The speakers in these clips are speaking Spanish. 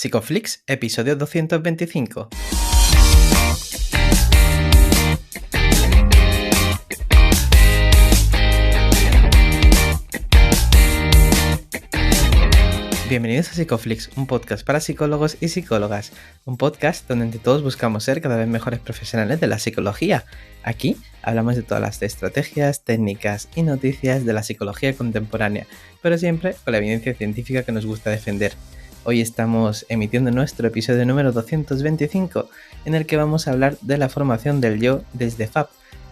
Psicoflix, episodio 225. Bienvenidos a Psicoflix, un podcast para psicólogos y psicólogas, un podcast donde entre todos buscamos ser cada vez mejores profesionales de la psicología. Aquí hablamos de todas las estrategias, técnicas y noticias de la psicología contemporánea, pero siempre con la evidencia científica que nos gusta defender. Hoy estamos emitiendo nuestro episodio número 225, en el que vamos a hablar de la formación del yo desde FAP.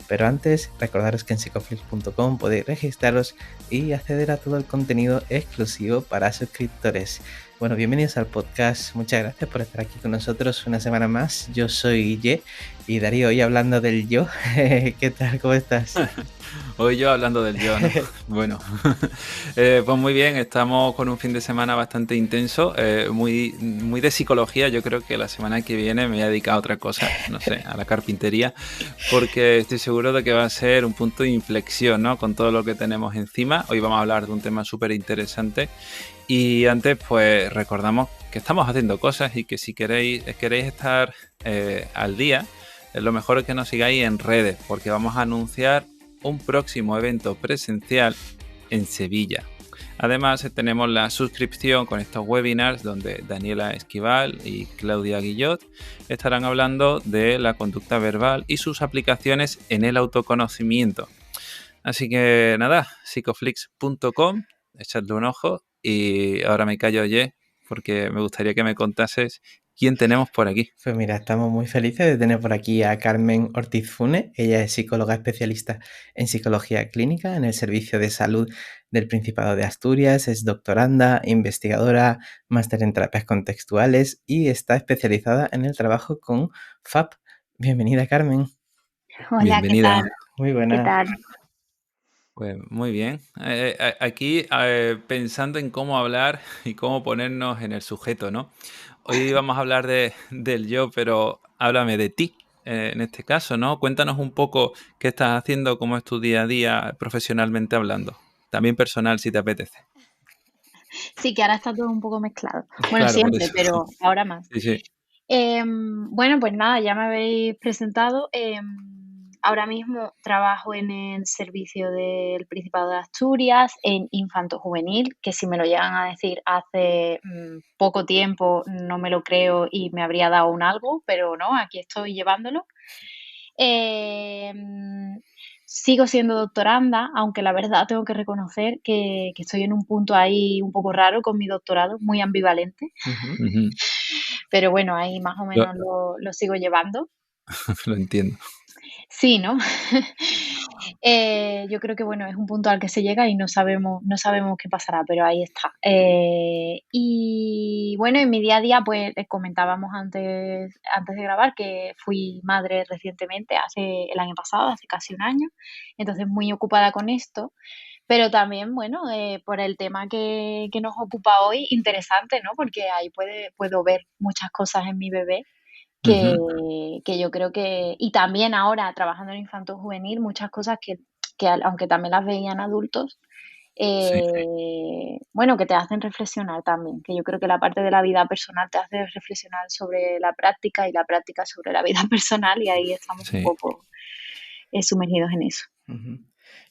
Pero antes, recordaros que en psicoflix.com podéis registraros y acceder a todo el contenido exclusivo para suscriptores. Bueno, bienvenidos al podcast. Muchas gracias por estar aquí con nosotros una semana más. Yo soy Ye y Darío, hoy hablando del yo. ¿Qué tal? ¿Cómo estás? Hoy yo hablando del yo, ¿no? Bueno, pues muy bien, estamos con un fin de semana bastante intenso, muy de psicología. Yo creo que la semana que viene me voy a dedicar a otra cosa, no sé, a la carpintería, porque estoy seguro de que va a ser un punto de inflexión, ¿no? Con todo lo que tenemos encima. Hoy vamos a hablar de un tema súper interesante y antes pues recordamos que estamos haciendo cosas y que si queréis estar al día, lo mejor es que nos sigáis en redes, porque vamos a anunciar un próximo evento presencial en Sevilla. Además, tenemos la suscripción con estos webinars donde Daniela Esquivel y Claudia Guillot estarán hablando de la conducta verbal y sus aplicaciones en el autoconocimiento. Así que nada, psicoflix.com, echadle un ojo y ahora me callo porque me gustaría que me contases quién tenemos por aquí. Pues mira, estamos muy felices de tener por aquí a Carmen Ortiz Fune. Ella es psicóloga especialista en psicología clínica en el Servicio de Salud del Principado de Asturias, es doctoranda, investigadora, máster en terapias contextuales y está especializada en el trabajo con FAP. Bienvenida, Carmen. Hola, Bienvenida. ¿qué tal? Muy buena. ¿Qué tal? Pues muy bien. Aquí pensando en cómo hablar y cómo ponernos en el sujeto, ¿no? Hoy vamos a hablar del yo, pero háblame de ti en este caso, ¿no? Cuéntanos un poco qué estás haciendo, cómo es tu día a día profesionalmente hablando. También personal, si te apetece. Sí, que ahora está todo un poco mezclado. Bueno, Claro, por siempre, eso. pero ahora más. Sí. Bueno, pues nada, ya me habéis presentado. Ahora mismo trabajo en el servicio del Principado de Asturias, en Infanto Juvenil, que si me lo llegan a decir hace poco tiempo no me lo creo y me habría dado un algo, pero no, aquí estoy llevándolo. Sigo siendo doctoranda, aunque la verdad tengo que reconocer que estoy en un punto ahí un poco raro con mi doctorado, muy ambivalente. Uh-huh. Pero bueno, ahí más o menos lo sigo llevando. Lo entiendo. Sí, ¿no? Yo creo que bueno, es un punto al que se llega y no sabemos qué pasará, pero ahí está. Y bueno, en mi día a día, pues comentábamos antes de grabar que fui madre recientemente, el año pasado, hace casi un año, entonces muy ocupada con esto. Pero también, bueno, por el tema que nos ocupa hoy, interesante, ¿no? Porque ahí puedo ver muchas cosas en mi bebé que yo creo que... Y también ahora, trabajando en infanto juvenil, muchas cosas que aunque también las veían adultos, bueno, que te hacen reflexionar también, que yo creo que la parte de la vida personal te hace reflexionar sobre la práctica y la práctica sobre la vida personal y ahí estamos un poco sumergidos en eso. Uh-huh.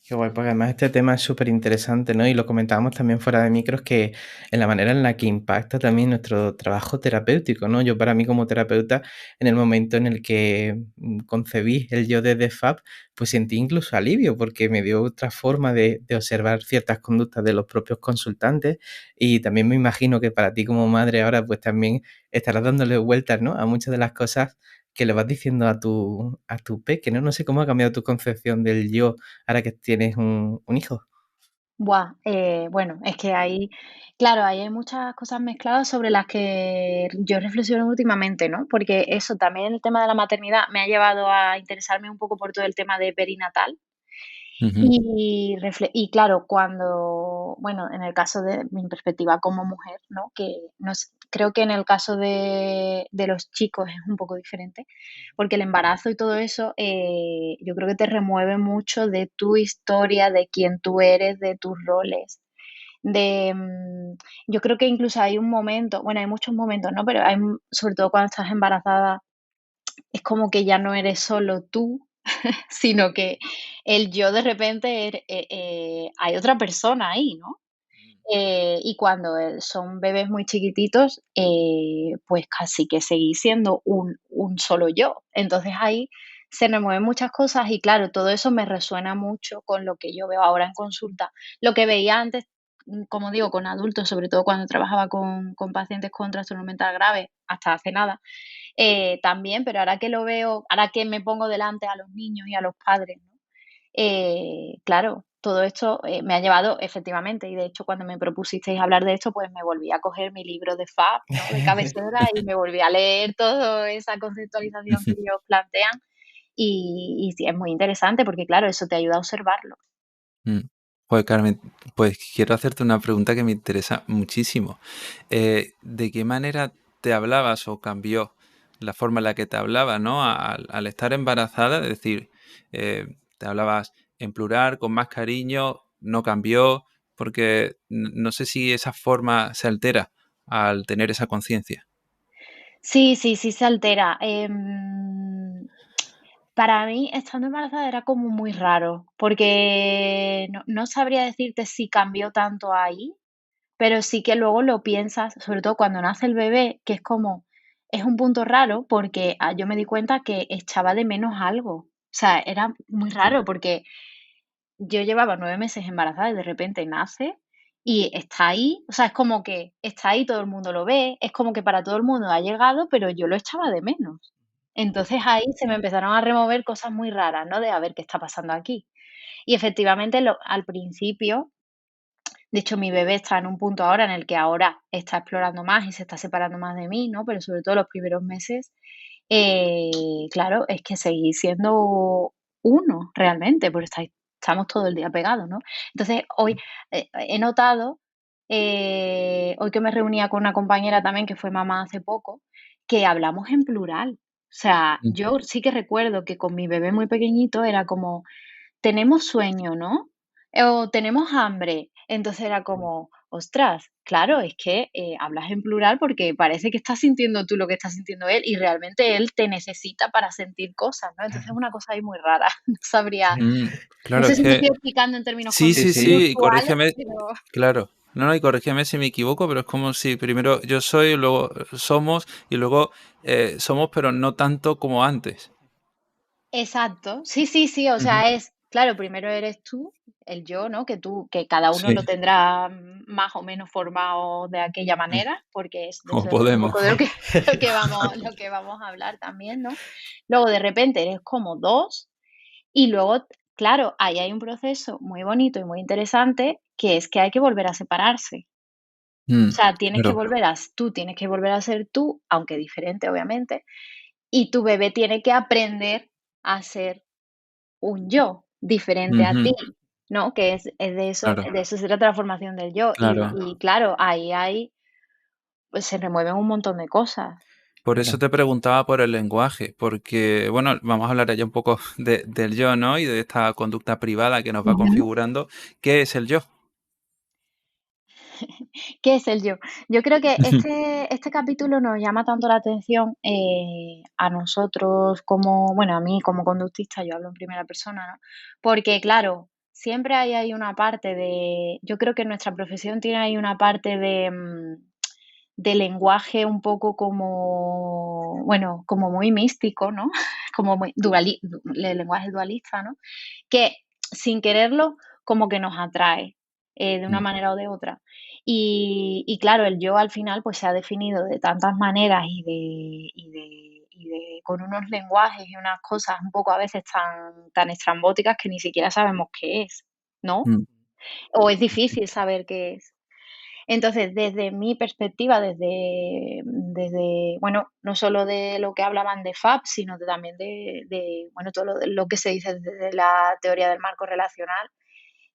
Qué guay, porque además este tema es súper interesante, ¿no? Y lo comentábamos también fuera de micros, que en la manera en la que impacta también nuestro trabajo terapéutico, ¿no? Yo para mí como terapeuta, en el momento en el que concebí el yo de FAP, pues sentí incluso alivio, porque me dio otra forma de observar ciertas conductas de los propios consultantes, y también me imagino que para ti como madre ahora, pues también estarás dándole vueltas, ¿no? A muchas de las cosas que le vas diciendo a tu peque, ¿no? No sé cómo ha cambiado tu concepción del yo ahora que tienes un hijo. Bueno, es que claro, ahí hay muchas cosas mezcladas sobre las que yo reflexiono últimamente, ¿no? Porque eso, también el tema de la maternidad me ha llevado a interesarme un poco por todo el tema de perinatal. Uh-huh. Y claro, bueno, en el caso de mi perspectiva como mujer, ¿no? Creo que en el caso de los chicos es un poco diferente, porque el embarazo y todo eso, yo creo que te remueve mucho de tu historia, de quién tú eres, de tus roles, Yo creo que incluso hay un momento, bueno, hay muchos momentos, ¿no? Pero sobre todo cuando estás embarazada, es como que ya no eres solo tú, sino que el yo de repente hay otra persona ahí, ¿no? Y cuando son bebés muy chiquititos, pues casi que seguís siendo un solo yo. Entonces ahí se me mueven muchas cosas y claro, todo eso me resuena mucho con lo que yo veo ahora en consulta. Lo que veía antes, como digo, con adultos, sobre todo cuando trabajaba con pacientes con trastorno mental grave, hasta hace nada, también, pero ahora que lo veo, ahora que me pongo delante a los niños y a los padres, ¿no? Claro, todo esto me ha llevado efectivamente, y de hecho cuando me propusisteis hablar de esto, pues me volví a coger mi libro de FAB, ¿no? De cabecera y me volví a leer toda esa conceptualización que ellos plantean y sí, es muy interesante porque claro, eso te ayuda a observarlo. Mm. Pues Carmen, pues quiero hacerte una pregunta que me interesa muchísimo. ¿De qué manera te hablabas o cambió la forma en la que te hablabas, ¿no? Al estar embarazada, es decir, te hablabas en plural, con más cariño, no cambió, porque no sé si esa forma se altera al tener esa conciencia. Sí, sí, sí se altera. Para mí, estando embarazada era como muy raro, porque no sabría decirte si cambió tanto ahí. Pero sí que luego lo piensas, sobre todo cuando nace el bebé, que es como, es un punto raro porque yo me di cuenta que echaba de menos algo. O sea, era muy raro porque yo llevaba 9 meses embarazada y de repente nace y está ahí. O sea, es como que está ahí, todo el mundo lo ve, es como que para todo el mundo ha llegado, pero yo lo echaba de menos. Entonces ahí se me empezaron a remover cosas muy raras, ¿no? De a ver qué está pasando aquí. Y efectivamente, al principio de hecho, mi bebé está en un punto ahora en el que ahora está explorando más y se está separando más de mí, ¿no? Pero sobre todo los primeros meses, eh, claro, es que seguís siendo uno realmente, porque estamos todo el día pegados, ¿no? Entonces, hoy he notado, hoy que me reunía con una compañera también que fue mamá hace poco, que hablamos en plural. O sea, Mm. yo sí que recuerdo que con mi bebé muy pequeñito era como, tenemos sueño, ¿no? O tenemos hambre. Entonces era como, ostras, claro, es que hablas en plural porque parece que estás sintiendo tú lo que está sintiendo él y realmente él te necesita para sentir cosas, ¿no? Entonces es una cosa ahí muy rara. No sabría, Mm, no claro, sé es si me que estoy explicando en términos sí, Sí, sí, sí, sí. y conductuales, corrígeme, pero claro. No, no, y corrígeme si me equivoco, pero es como si primero yo soy, luego somos, y luego somos, pero no tanto como antes. exacto. Sí, sí, sí, o Ujú. sea, claro, primero eres tú, el yo, ¿no? Que cada uno Sí, lo tendrá más o menos formado de aquella mm, manera, porque es de como eso es un podemos. poco de lo que, lo que vamos a hablar también, ¿no? Luego de repente eres como dos y luego, claro, ahí hay un proceso muy bonito y muy interesante que es que hay que volver a separarse. O Mm, sea, claro. tú tienes que volver a ser tú, aunque diferente, obviamente, y tu bebé tiene que aprender a ser un yo diferente a Ujú, ti, ¿no? Que es claro, de eso se trata la transformación del yo. claro. Y claro, ahí pues se remueven un montón de cosas. Por eso Claro. te preguntaba por el lenguaje, porque, bueno, vamos a hablar ya un poco del yo, ¿no? Y de esta conducta privada que nos va Ujú. configurando. ¿Qué es el yo? ¿Qué es el yo? Yo creo que este capítulo nos llama tanto la atención a nosotros como, bueno, a mí como conductista, yo hablo en primera persona, ¿no? Porque claro, siempre hay ahí una parte yo creo que nuestra profesión tiene ahí una parte de lenguaje un poco como, bueno, como muy místico, ¿no? Como muy el lenguaje dualista, ¿no? Que sin quererlo como que nos atrae de una Mm, manera o de otra. Y claro, el yo al final pues se ha definido de tantas maneras con unos lenguajes y unas cosas un poco a veces tan estrambóticas que ni siquiera sabemos qué es, ¿no? mm, O es difícil saber qué es. Entonces, desde mi perspectiva, bueno, no solo de lo que hablaban de FAB, sino también bueno, todo lo que se dice desde la teoría del marco relacional,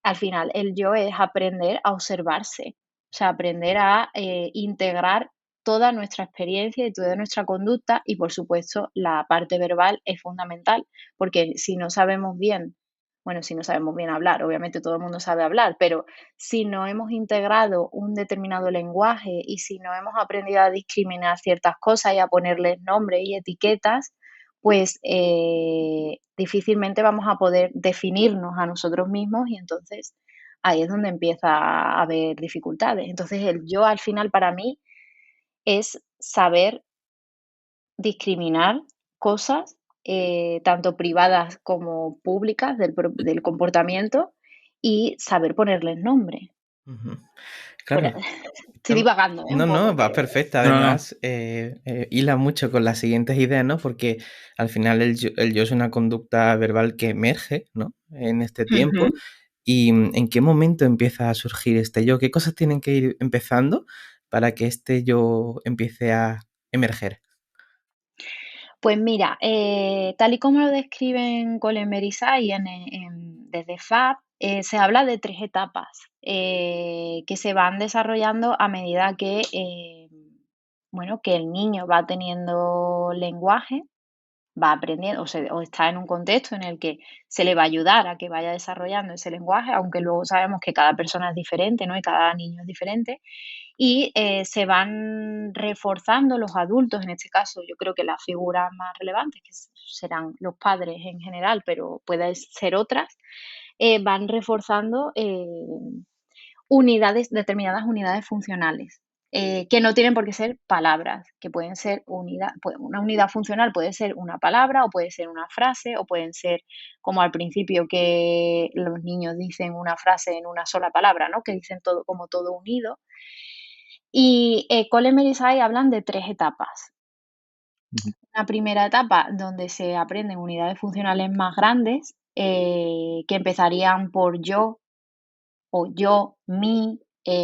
al final el yo es aprender a observarse, o sea, aprender a integrar toda nuestra experiencia y toda nuestra conducta y, por supuesto, la parte verbal es fundamental, porque si no sabemos bien bueno, si no sabemos bien hablar, obviamente todo el mundo sabe hablar, pero si no hemos integrado un determinado lenguaje y si no hemos aprendido a discriminar ciertas cosas y a ponerles nombres y etiquetas, pues difícilmente vamos a poder definirnos a nosotros mismos y entonces ahí es donde empieza a haber dificultades. Entonces el yo al final para mí es saber discriminar cosas, tanto privadas como públicas del comportamiento y saber ponerles nombre. Ujú. Pero Claro. estoy divagando, No, un no, poco, va pero perfecta. No, no, no. Además, hila mucho con las siguientes ideas, ¿no? Porque al final el yo es una conducta verbal que emerge, ¿no? En este tiempo. ujú. ¿Y en qué momento empieza a surgir este yo? ¿Qué cosas tienen que ir empezando para que este yo empiece a emerger? Pues mira, tal y como lo describen Colin y desde FAB, se habla de 3 etapas, que se van desarrollando a medida que, bueno, que el niño va teniendo lenguaje, va aprendiendo o está en un contexto en el que se le va a ayudar a que vaya desarrollando ese lenguaje, aunque luego sabemos que cada persona es diferente, ¿no? Y cada niño es diferente. Y se van reforzando los adultos, en este caso yo creo que las figuras más relevantes, que serán los padres en general, pero pueden ser otras, van reforzando determinadas unidades funcionales, que no tienen por qué ser palabras, que pueden ser una unidad funcional puede ser una palabra o puede ser una frase o pueden ser como al principio que los niños dicen una frase en una sola palabra, ¿no? Que dicen todo como todo unido. Y Coleman y Say hablan de 3 etapas. Ujú, Una primera etapa donde se aprenden unidades funcionales más grandes, que empezarían por yo o yo, mi,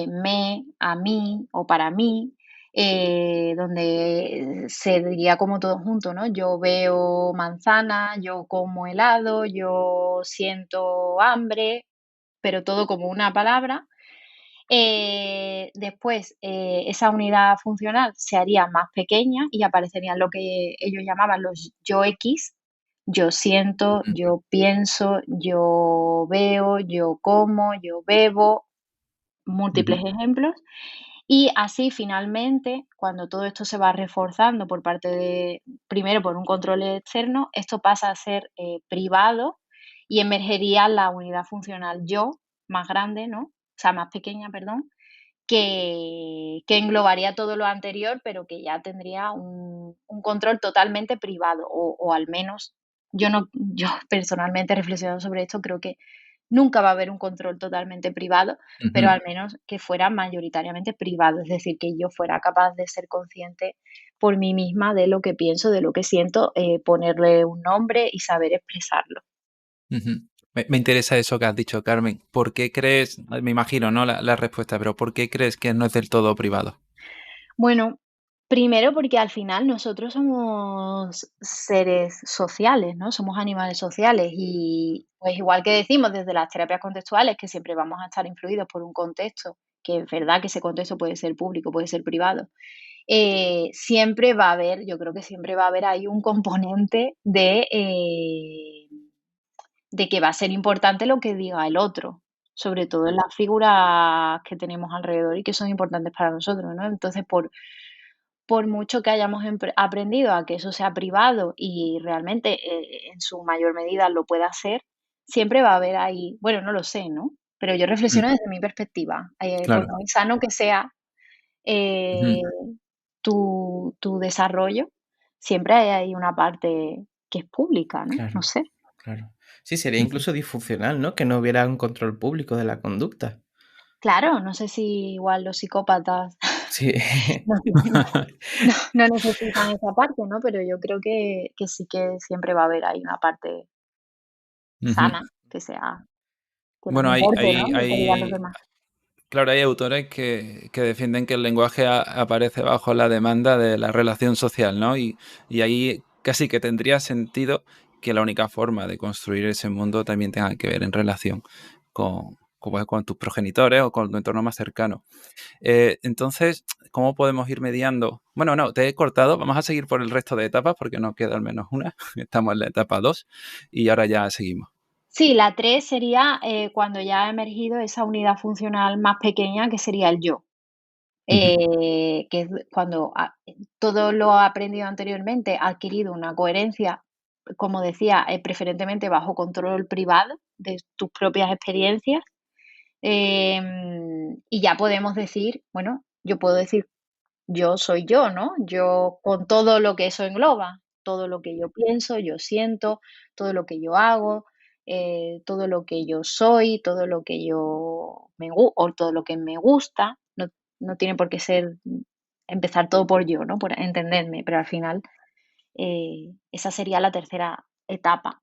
me, a mí o para mí, donde se diría como todo junto, ¿no? Yo veo manzana, yo como helado, yo siento hambre, pero todo como una palabra. Después, esa unidad funcional se haría más pequeña y aparecerían lo que ellos llamaban los yo X. Yo siento, ujú, yo pienso, yo veo, yo como, yo bebo, ujú, múltiples ejemplos. Y así finalmente, cuando todo esto se va reforzando por parte de, primero por un control externo, esto pasa a ser privado y emergería la unidad funcional yo más grande, ¿no? O sea, más pequeña, perdón, que englobaría todo lo anterior, pero que ya tendría un control totalmente privado, o al menos yo no, yo personalmente reflexionando sobre esto, creo que nunca va a haber un control totalmente privado, pero ujú, al menos que fuera mayoritariamente privado, es decir, que yo fuera capaz de ser consciente por mí misma de lo que pienso, de lo que siento, ponerle un nombre y saber expresarlo. ujú. Me interesa eso que has dicho, Carmen. ¿Por qué crees, me imagino, ¿no? La respuesta, pero ¿por qué crees que no es del todo privado? Bueno, primero porque al final nosotros somos seres sociales, ¿no? Somos animales sociales y pues igual que decimos desde las terapias contextuales que siempre vamos a estar influidos por un contexto, que es verdad que ese contexto puede ser público, puede ser privado, siempre va a haber, yo creo que siempre va a haber ahí un componente de que va a ser importante lo que diga el otro, sobre todo en las figuras que tenemos alrededor y que son importantes para nosotros, ¿no? Entonces, por mucho que hayamos aprendido a que eso sea privado y realmente en su mayor medida lo pueda ser, siempre va a haber ahí, bueno, no lo sé, ¿no? Pero yo Mm, reflexiono desde mi perspectiva, por claro. muy sano que sea Ujú, eh, tu desarrollo, siempre hay ahí una parte que es pública, ¿no? No Claro, sé. claro. Sí, sería ujú. incluso disfuncional, ¿no? Que no hubiera un control público de la conducta. Claro, no sé si igual los psicópatas Sí. no no necesitan esa parte, ¿no? Pero yo creo que sí que siempre va a haber ahí una parte Ujú. sana, que sea que nos Bueno, hay, importe, ¿no? hay, Lo que digan los hay, demás. claro, hay autores que defienden que el lenguaje aparece bajo la demanda de la relación social, ¿no? Y ahí casi que tendría sentido que la única forma de construir ese mundo también tenga que ver en relación con tus progenitores o con tu entorno más cercano. Entonces, ¿cómo podemos ir mediando? Bueno, no, te he cortado. Vamos a seguir por el resto de etapas porque nos queda al menos una. Estamos en la etapa 2 y ahora ya seguimos. Sí, la 3 sería, cuando ya ha emergido esa unidad funcional más pequeña, que sería el yo. Ujú, Que es cuando todo lo aprendido anteriormente ha adquirido una coherencia, como decía, preferentemente bajo control privado de tus propias experiencias. Y ya podemos decir, bueno, yo puedo decir, yo soy yo, ¿no? Yo con todo lo que eso engloba, todo lo que yo pienso, yo siento, todo lo que yo hago, todo lo que yo soy, todo lo que o todo lo que me gusta. No, no tiene por qué ser empezar todo por yo, ¿no? Por entenderme, pero al final esa sería la tercera etapa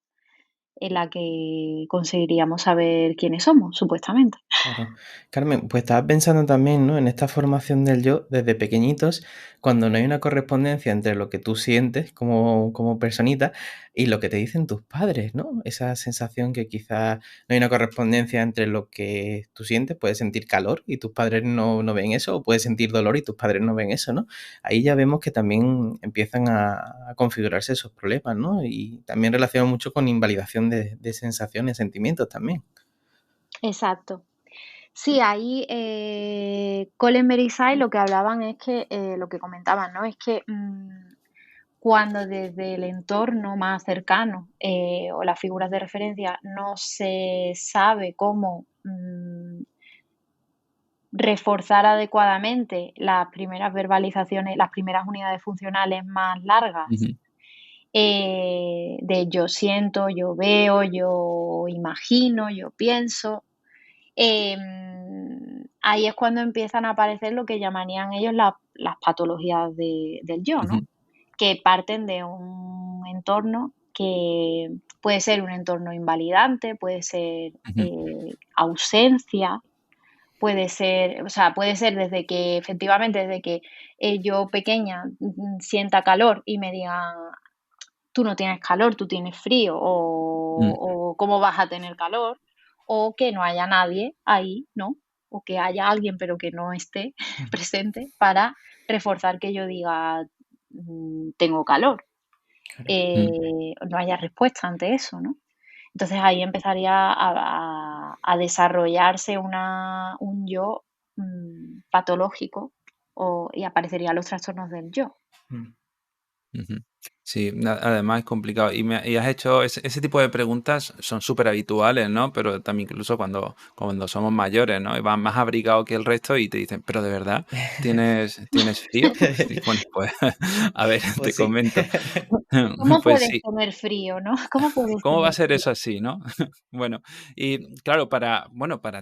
en la que conseguiríamos saber quiénes somos, supuestamente. Claro. Carmen, pues estaba pensando también, ¿no? En esta formación del yo desde pequeñitos, cuando no hay una correspondencia entre lo que tú sientes como personita y lo que te dicen tus padres, ¿no? Esa sensación que quizás no hay una correspondencia entre lo que tú sientes, puedes sentir calor y tus padres no ven eso, o puedes sentir dolor y tus padres no ven eso, ¿no? Ahí ya vemos que también empiezan a configurarse esos problemas, ¿no? Y también relaciona mucho con invalidación de sensaciones, sentimientos también. Exacto. Sí, ahí Colin Berisai lo que hablaban es que, lo que comentaban, ¿no? Es que cuando desde el entorno más cercano o las figuras de referencia no se sabe cómo reforzar adecuadamente las primeras verbalizaciones, las primeras unidades funcionales más largas, ujú, de yo siento, yo veo, yo imagino, yo pienso. Ahí es cuando empiezan a aparecer lo que llamarían ellos las patologías del yo, ¿no? ujú, Que parten de un entorno que puede ser un entorno invalidante, puede ser ujú, ausencia, puede ser, o sea, puede ser desde que, efectivamente, desde que yo pequeña sienta calor y me digan, tú no tienes calor, tú tienes frío, mm, o cómo vas a tener calor, o que no haya nadie ahí, ¿no? O que haya alguien pero que no esté presente para reforzar que yo diga, tengo calor. Claro. mm. No haya respuesta ante eso, ¿no? Entonces ahí empezaría a desarrollarse un yo patológico y aparecerían los trastornos del yo. Mm. Ujú. Sí, además es complicado. Y has hecho ese tipo de preguntas son súper habituales, ¿no? Pero también incluso cuando somos mayores, ¿no? Y vas más abrigado que el resto y te dicen, pero de verdad, ¿tienes frío? Y bueno, pues a ver, te Pues sí. comento. ¿Cómo Pues puedes sí. tener frío, no? ¿Cómo puedes ¿Cómo va a tener ser frío? eso así, no? Bueno, y claro, para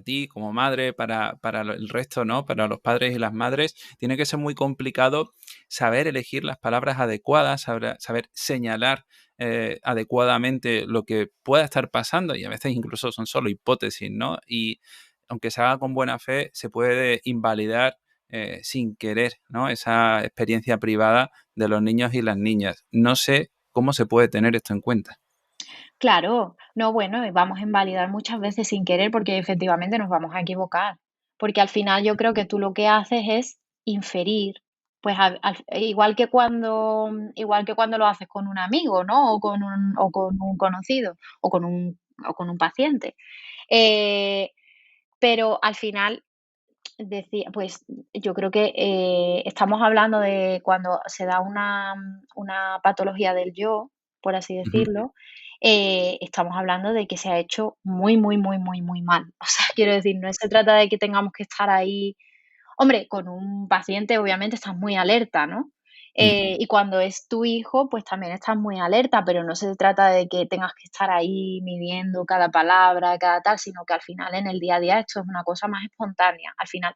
ti como madre, para el resto, ¿no? Para los padres y las madres, tiene que ser muy complicado saber elegir las palabras adecuadas, saber señalar adecuadamente lo que pueda estar pasando y a veces incluso son solo hipótesis, ¿no? Y aunque se haga con buena fe, se puede invalidar sin querer, ¿no? Esa experiencia privada de los niños y las niñas. No sé cómo se puede tener esto en cuenta. Claro, no, bueno, vamos a invalidar muchas veces sin querer porque efectivamente nos vamos a equivocar. Porque al final yo creo que tú lo que haces es inferir, pues igual que cuando lo haces con un amigo, ¿no? O con un conocido, o con un paciente. Eh, pero al final decía, pues yo creo que estamos hablando de cuando se da una patología del yo, por así Ujú, decirlo, estamos hablando de que se ha hecho muy, muy, muy, muy, muy mal. O sea, quiero decir, no se trata de que tengamos que estar ahí. Hombre, con un paciente obviamente estás muy alerta, ¿no? mm, Y cuando es tu hijo, pues también estás muy alerta, pero no se trata de que tengas que estar ahí midiendo cada palabra, cada tal, sino que al final en el día a día esto es una cosa más espontánea. Al final,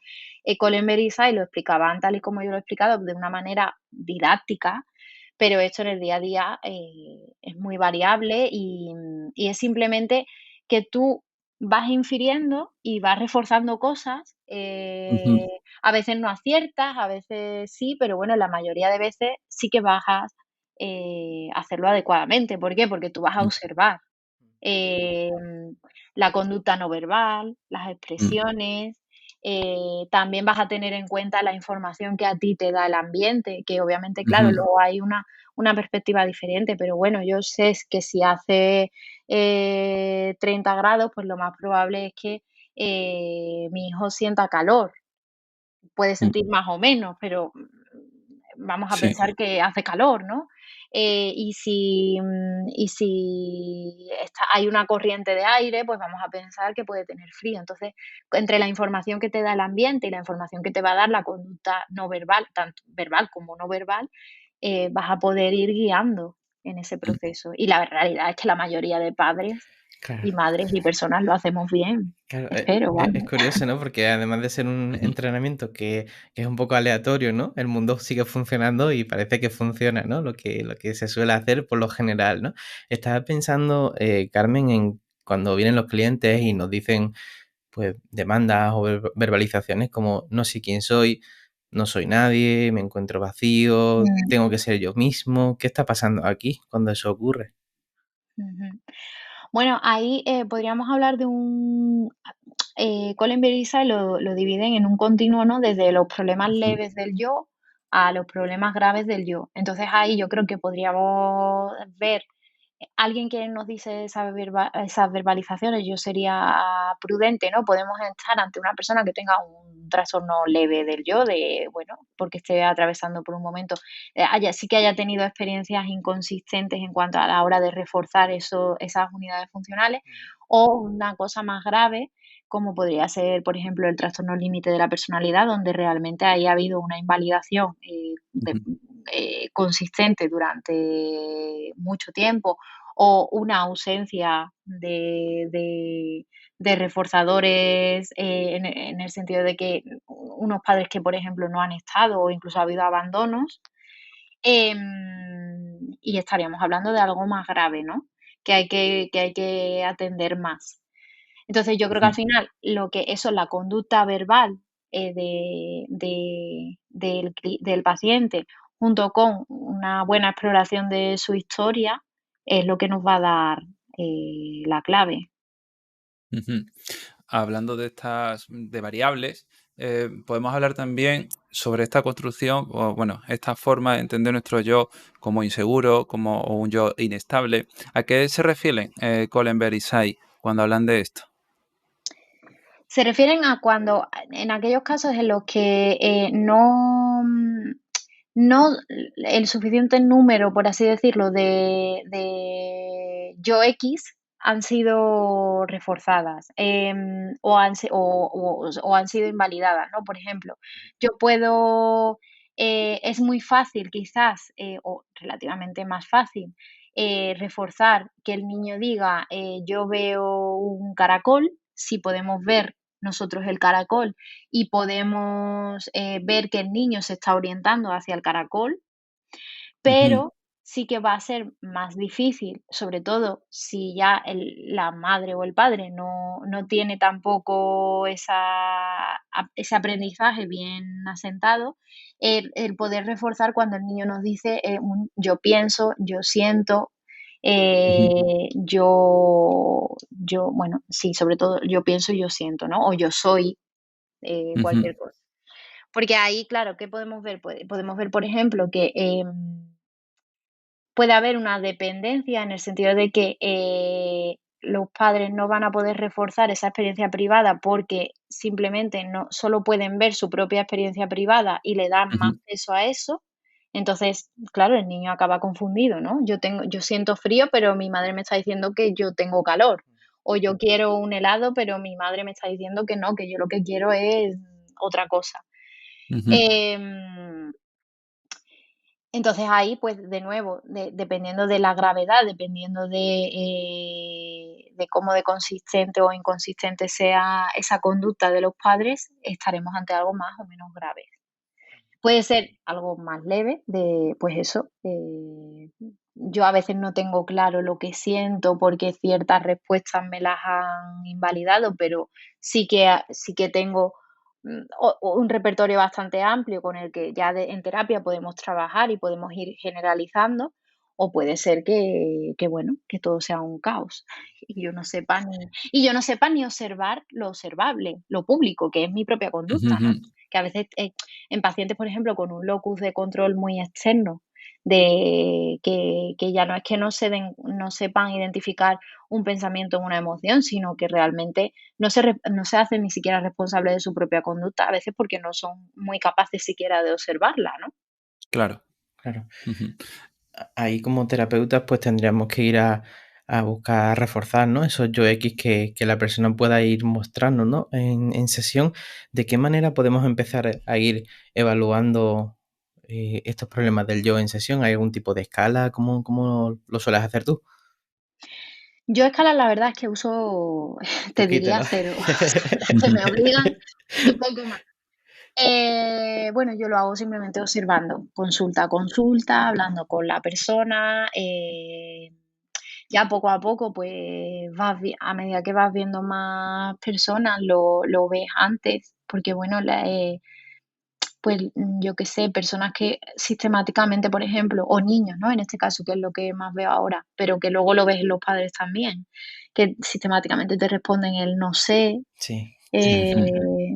Colin Berisai lo explicaban tal y como yo lo he explicado, de una manera didáctica, pero esto en el día a día es muy variable y es simplemente que tú vas infiriendo y vas reforzando cosas. ujú, A veces no aciertas, a veces sí, pero bueno, la mayoría de veces sí que vas a hacerlo adecuadamente. ¿Por qué? Porque tú vas a mm, observar em, la conducta no verbal, las mm, expresiones. También vas a tener en cuenta la información que a ti te da el ambiente, que obviamente, claro, ujú, luego hay una perspectiva diferente, pero bueno, yo sé es que si hace 30 grados, pues lo más probable es que mi hijo sienta calor. Puede Mm, sentir más o menos, pero vamos a sí. pensar que hace calor, ¿no? Y si hay una corriente de aire, pues vamos a pensar que puede tener frío. Entonces, entre la información que te da el ambiente y la información que te va a dar la conducta no verbal, tanto verbal como no verbal, vas a poder ir guiando en ese Mm, proceso. Y la realidad es que la mayoría de padres Claro. y madres y personas lo hacemos bien. Claro, Espero, es vamos. curioso, ¿no? Porque además de ser un ujú, entrenamiento que es un poco aleatorio, ¿no? El mundo sigue funcionando y parece que funciona, ¿no? Lo que se suele hacer por lo general, ¿no? Estaba pensando, Carmen, en cuando vienen los clientes y nos dicen, pues, demandas o verbalizaciones como no sé quién soy, no soy nadie, me encuentro vacío, Mm, tengo que ser yo mismo. ¿Qué está pasando aquí cuando eso ocurre? ujú. Bueno, ahí, podríamos hablar de un Colin Bereside lo dividen en un continuo, ¿no? Desde los problemas ujú, leves del yo a los problemas graves del yo. Entonces, ahí yo creo que podríamos ver alguien que nos dice esas verbalizaciones, yo sería prudente, ¿no? Podemos estar ante una persona que tenga un trastorno leve del yo, de, bueno, porque esté atravesando por un momento, sí que haya tenido experiencias inconsistentes en cuanto a la hora de reforzar esas unidades funcionales, o una cosa más grave, como podría ser, por ejemplo, el trastorno límite de la personalidad, donde realmente ahí ha habido una invalidación ujú, consistente durante mucho tiempo, o una ausencia de reforzadores, en el sentido de que unos padres que, por ejemplo, no han estado o incluso ha habido abandonos, y estaríamos hablando de algo más grave, ¿no? Que hay que atender más. Entonces, yo creo que al ujú. final la conducta verbal, del paciente, junto con una buena exploración de su historia, es lo que nos va a dar, la clave. Ujú. Hablando de estas de variables, podemos hablar también sobre esta construcción o, bueno, esta forma de entender nuestro yo como inseguro, como o un yo inestable. ¿A qué se refieren Colenberg y Say cuando hablan de esto? Se refieren a cuando en aquellos casos en los que, no el suficiente número, por así decirlo, de yo X han sido reforzadas, o han sido invalidadas, ¿no? Por ejemplo, yo puedo, es muy fácil quizás, o relativamente más fácil, reforzar que el niño diga, yo veo un caracol, si podemos ver nosotros el caracol y podemos ver que el niño se está orientando hacia el caracol, Ujú, pero sí que va a ser más difícil, sobre todo si ya la madre o el padre no tiene tampoco ese aprendizaje bien asentado, el poder reforzar cuando el niño nos dice un yo pienso, yo siento, ujú, bueno, sí, sobre todo yo pienso y yo siento, ¿no? O yo soy, ujú, cualquier cosa. Porque ahí, claro, ¿qué podemos ver? Podemos ver, por ejemplo, que puede haber una dependencia en el sentido de que los padres no van a poder reforzar esa experiencia privada porque simplemente no solo pueden ver su propia experiencia privada y le dan más ujú, peso a eso. Entonces, claro, el niño acaba confundido, ¿no? Yo siento frío, pero mi madre me está diciendo que yo tengo calor. O yo quiero un helado, pero mi madre me está diciendo que no, que yo lo que quiero es otra cosa. ujú, Em, entonces ahí, pues de nuevo, dependiendo de la gravedad, dependiendo de cómo de consistente o inconsistente sea esa conducta de los padres, estaremos ante algo más o menos grave. Puede ser algo más leve de, pues eso, yo a veces no tengo claro lo que siento porque ciertas respuestas me las han invalidado, pero sí que tengo, un repertorio bastante amplio con el que ya en terapia podemos trabajar y podemos ir generalizando, o puede ser que bueno, que todo sea un caos y yo no sepa ni observar lo observable, lo público, que es mi propia ujú, conducta, ¿no? ujú, Que a veces, en pacientes, por ejemplo, con un locus de control muy externo, de que ya no es que no sepan identificar un pensamiento en una emoción, sino que realmente no se hacen ni siquiera responsables de su propia conducta, a veces porque no son muy capaces siquiera de observarla, ¿no? Claro. Claro. Ujú. Ahí como terapeutas pues tendríamos que ir a buscar reforzar, ¿no? Esos yo X que la persona pueda ir mostrando, ¿no? En sesión, ¿de qué manera podemos empezar a ir evaluando estos problemas del yo en sesión? ¿Hay algún tipo de escala? ¿Cómo lo sueles hacer tú? Yo escalas la verdad es que uso, te Poquito, diría ¿no? cero, que me obligan y poco más. Bueno, yo lo hago simplemente observando, consulta a consulta, hablando con la persona, ya poco a poco, pues a medida que vas viendo más personas, lo ves antes, porque bueno, pues yo qué sé, personas que sistemáticamente, por ejemplo, o niños, ¿no? En este caso, que es lo que más veo ahora, pero que luego lo ves en los padres también, que sistemáticamente te responden el no sé, Sí. eh,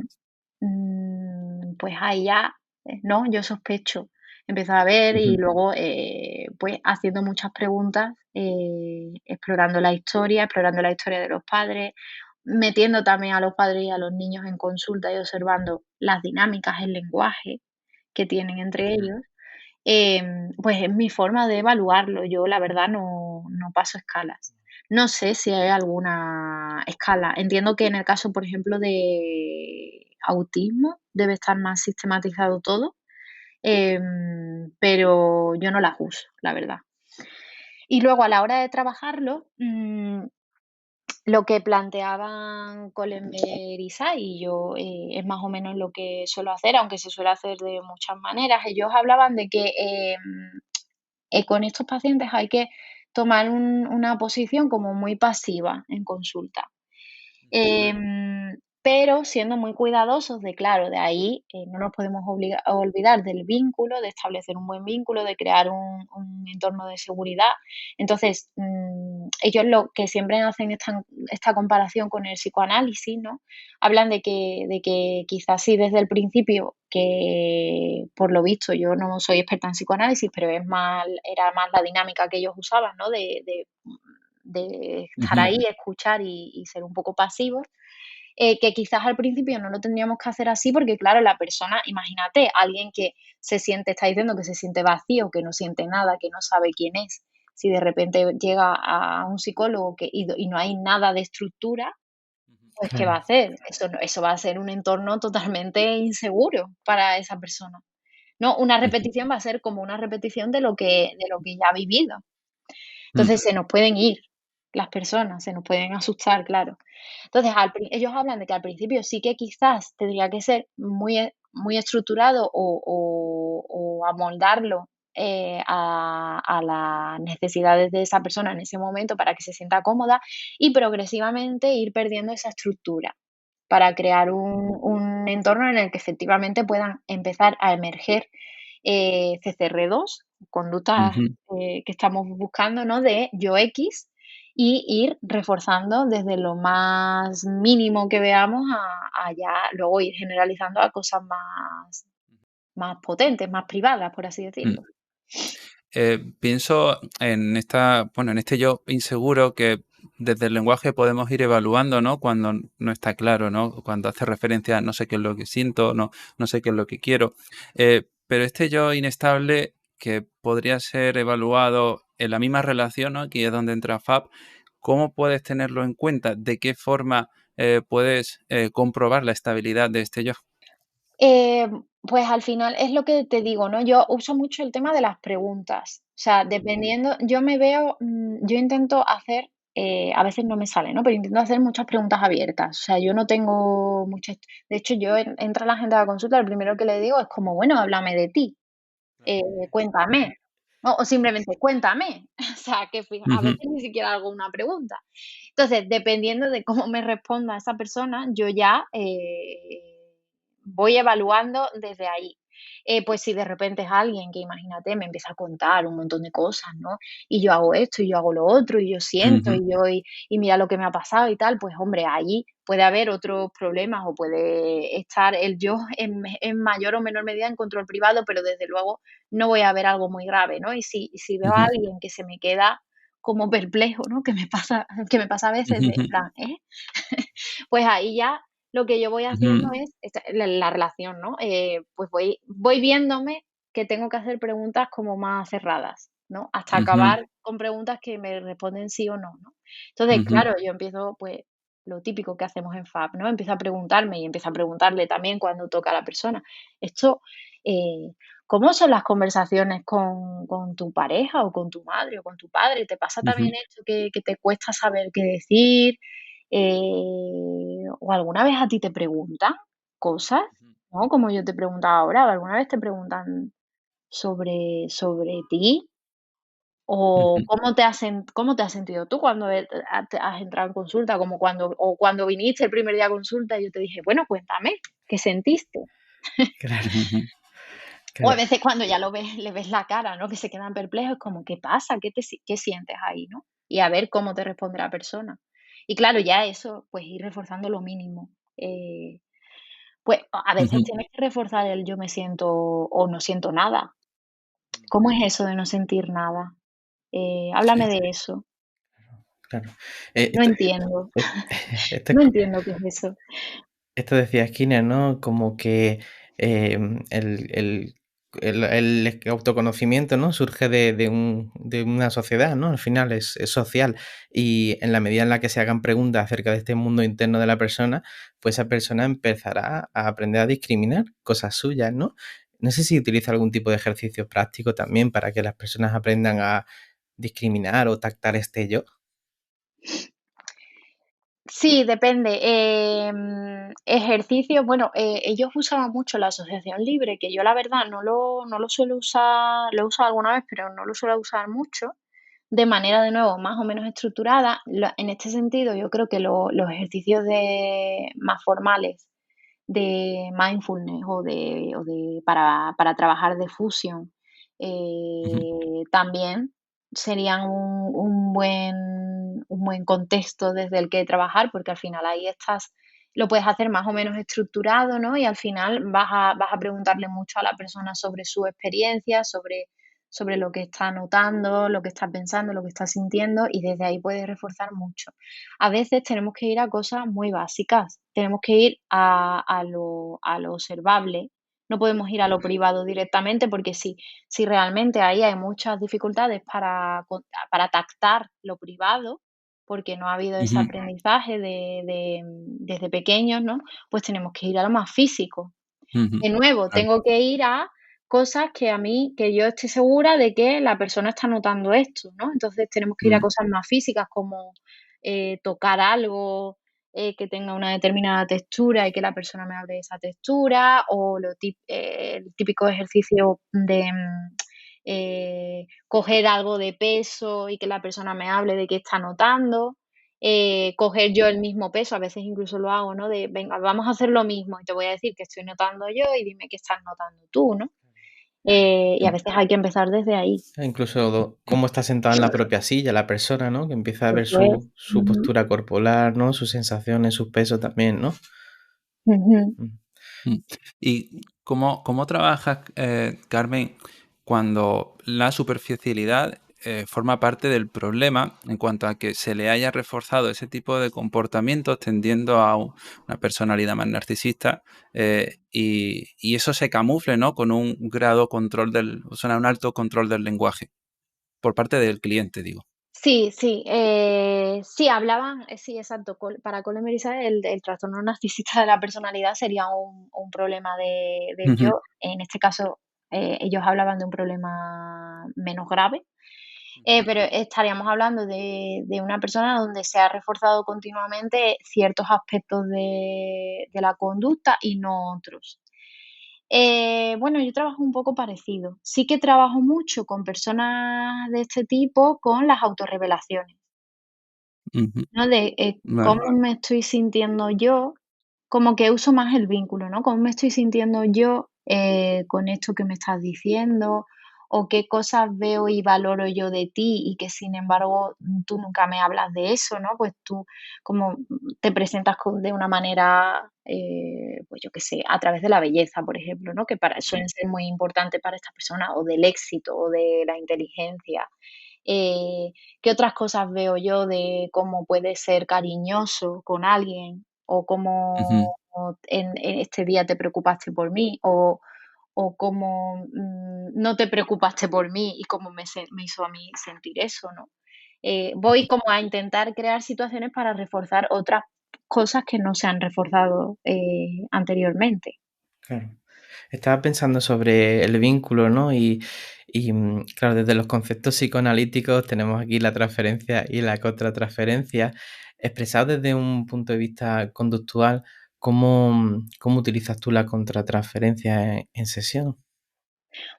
pues ahí ya, ¿no? Yo sospecho. Empezar a ver y Ujú. luego, pues haciendo muchas preguntas, explorando la historia de los padres, metiendo también a los padres y a los niños en consulta y observando las dinámicas, el lenguaje que tienen entre Ujú. ellos, pues es mi forma de evaluarlo. Yo la verdad no paso escalas. No sé si hay alguna escala. Entiendo que en el caso, por ejemplo, de autismo debe estar más sistematizado todo, pero yo no las uso, la verdad. Y luego a la hora de trabajarlo, lo que planteaban Colenberg y Say, y yo, es más o menos lo que suelo hacer, aunque se suele hacer de muchas maneras. Ellos hablaban de que, con estos pacientes hay que tomar una posición como muy pasiva en consulta. Pero siendo muy cuidadosos de, claro, de ahí, no nos podemos olvidar del vínculo, de establecer un buen vínculo, de crear un entorno de seguridad. Entonces, ellos lo que siempre hacen esta comparación con el psicoanálisis, ¿no? Hablan de que quizás sí desde el principio, que por lo visto yo no soy experta en psicoanálisis, pero era más la dinámica que ellos usaban, ¿no? De estar Ujú. ahí, escuchar y ser un poco pasivos, que quizás al principio no lo tendríamos que hacer así porque, claro, la persona, imagínate, alguien que está diciendo que se siente vacío, que no siente nada, que no sabe quién es. Si de repente llega a un psicólogo y no hay nada de estructura, pues ¿qué va a Claro. hacer? Eso va a ser un entorno totalmente inseguro para esa persona. No, una Ujú. repetición va a ser como una repetición de lo que ya ha vivido. Mm. Entonces se nos pueden ir las personas, se nos pueden asustar, claro. Entonces, ellos hablan de que al principio sí que quizás tendría que ser muy estructurado o amoldarlo, a las necesidades de esa persona en ese momento para que se sienta cómoda y progresivamente ir perdiendo esa estructura para crear un entorno en el que efectivamente puedan empezar a emerger, CCR2, conductas, Ujú. que estamos buscando, ¿no? De yo X, y ir reforzando desde lo más mínimo que veamos a ya luego ir generalizando a cosas más potentes, más privadas, por así Mm. decirlo. Pienso en bueno, en este yo inseguro que desde el lenguaje podemos ir evaluando, ¿no? Cuando no está claro, ¿no? Cuando hace referencia a no sé qué es lo que siento, no sé qué es lo que quiero. Pero este yo inestable que podría ser evaluado en la misma relación, ¿no? Aquí es donde entra FAB. ¿Cómo puedes tenerlo en cuenta? ¿De qué forma puedes comprobar la estabilidad de este yo? Pues al final es lo que te digo, ¿no? Yo uso mucho el tema de las preguntas. O sea, dependiendo, yo intento hacer, a veces no me sale, ¿no? Pero intento hacer muchas preguntas abiertas. O sea, yo no tengo muchas. De hecho, entra la gente a la consulta, lo primero que le digo es como, bueno, háblame de ti, cuéntame, ¿no? O simplemente cuéntame. O sea, que a Ujú. veces ni siquiera hago una pregunta. Entonces, dependiendo de cómo me responda esa persona, yo ya voy evaluando desde ahí. Pues si de repente es alguien que, imagínate, me empieza a contar un montón de cosas, ¿no? Y yo hago esto, y yo hago lo otro, y yo siento, Ujú, y mira lo que me ha pasado y tal, pues hombre, allí puede haber otros problemas o puede estar el yo en mayor o menor medida en control privado, pero desde luego no voy a ver algo muy grave, ¿no? Y si veo a ujú, alguien que se me queda como perplejo, ¿no? Que me pasa a veces de, en ujú, plan, ¿eh? Pues ahí ya lo que yo voy haciendo ujú, es la relación, ¿no? Pues voy viéndome que tengo que hacer preguntas como más cerradas, ¿no? Hasta ujú, acabar con preguntas que me responden sí o no, ¿no? Entonces, ujú, claro, yo empiezo, pues, lo típico que hacemos en FAB, ¿no? Empiezo a preguntarme y empiezo a preguntarle también cuando toca a la persona. Esto, eh, ¿cómo son las conversaciones con tu pareja o con tu madre o con tu padre? ¿Te pasa también ujú, esto que te cuesta saber qué decir? ¿O alguna vez a ti te preguntan cosas? ¿No? Como yo te preguntaba ahora, ¿alguna vez te preguntan sobre ti? ¿O ujú. cómo te has sentido tú cuando, te has entrado en consulta? Cuando viniste el primer día a consulta y yo te dije: "Bueno, cuéntame, ¿qué sentiste?". Claro, Ujú, O a claro. veces cuando ya lo ves le ves la cara, ¿no? Que se quedan perplejos, como, ¿qué pasa? ¿Qué sientes ahí, no? Y a ver cómo te responde la persona. Y claro, ya eso, pues ir reforzando lo mínimo. Pues a veces ujú. tienes que reforzar el yo me siento o no siento nada. ¿Cómo es eso de no sentir nada? Háblame Sí, de eso. Claro. No Esto, entiendo. eh, esto, No entiendo qué es eso. esto decía Skinner, ¿no? Como que el autoconocimiento, ¿no? Surge de una sociedad, ¿no? Al final es social. Y en la medida en la que se hagan preguntas acerca de este mundo interno de la persona, pues esa persona empezará a aprender a discriminar cosas suyas, ¿no? No sé si utiliza algún tipo de ejercicio práctico también para que las personas aprendan a discriminar o tactar este yo. Sí, depende. Ejercicios, bueno, ellos usaban mucho la asociación libre, que yo la verdad no lo suelo usar, lo he usado alguna vez, pero no lo suelo usar mucho, de manera de nuevo más o menos estructurada. En este sentido, yo creo que los ejercicios más formales de mindfulness para trabajar de fusión, Ujú, también serían un buen contexto desde el que trabajar, porque al final ahí lo puedes hacer más o menos estructurado, ¿no? Y al final vas a preguntarle mucho a la persona sobre su experiencia, sobre lo que está notando, lo que está pensando, lo que está sintiendo, y desde ahí puedes reforzar mucho. A veces tenemos que ir a cosas muy básicas, tenemos que ir a lo observable, no podemos ir a lo privado directamente porque si realmente ahí hay muchas dificultades para tactar lo privado, porque no ha habido ese ujú. aprendizaje desde pequeños, ¿no? Pues tenemos que ir a lo más físico. Ujú, De nuevo, claro. tengo que ir a cosas que yo esté segura de que la persona está notando esto, ¿no? Entonces tenemos que ir a Mm, cosas más físicas como, tocar algo, que tenga una determinada textura y que la persona me hable de esa textura, o el típico ejercicio de, coger algo de peso y que la persona me hable de qué está notando. Coger yo el mismo peso, a veces incluso lo hago, ¿no? De, venga, vamos a hacer lo mismo y te voy a decir qué estoy notando yo y dime qué estás notando tú, ¿no? Y a mm, veces hay que empezar desde ahí. Incluso cómo está sentada en la propia silla la persona, ¿no? Que empieza a ver Eso es. su Ujú, postura corporal, ¿no? Sus sensaciones, sus pesos también, ¿no? ujú. Mm. mm. ¿Y cómo trabajas, Carmen, cuando la superficialidad forma parte del problema en cuanto a que se le haya reforzado ese tipo de comportamientos tendiendo a una personalidad más narcisista y eso se camufle, ¿no? Con un grado control o sea, un alto control del lenguaje por parte del cliente, digo. Sí, sí, sí, hablaban, sí, exacto, para Kohler y Melissa el trastorno narcisista de la personalidad sería un problema del Ujú, yo. En este caso, ellos hablaban de un problema menos grave. Pero estaríamos hablando de una persona donde se ha reforzado continuamente ciertos aspectos de la conducta y no otros. Bueno, yo trabajo un poco parecido. Sí que trabajo mucho con personas de este tipo con las autorrevelaciones, ujú, ¿no? De vale. cómo me estoy sintiendo yo, como que uso más el vínculo, ¿no? Cómo me estoy sintiendo yo con esto que me estás diciendo? ¿O qué cosas veo y valoro yo de ti y que sin embargo tú nunca me hablas de eso, ¿no? Pues tú como te presentas de una manera, pues yo qué sé, a través de la belleza, por ejemplo, ¿no? Que suelen ser muy importantes para esta persona, o del éxito, o de la inteligencia. ¿Qué otras cosas veo yo de cómo puedes ser cariñoso con alguien? O cómo Ujú, en este día te preocupaste por mí, o cómo no te preocupaste por mí y cómo me hizo a mí sentir eso, ¿no? Voy como a intentar crear situaciones para reforzar otras cosas que no se han reforzado anteriormente. Claro. Estaba pensando sobre el vínculo, ¿no? Claro, desde los conceptos psicoanalíticos tenemos aquí la transferencia y la contratransferencia. Expresado desde un punto de vista conductual, ¿cómo utilizas tú la contratransferencia en sesión?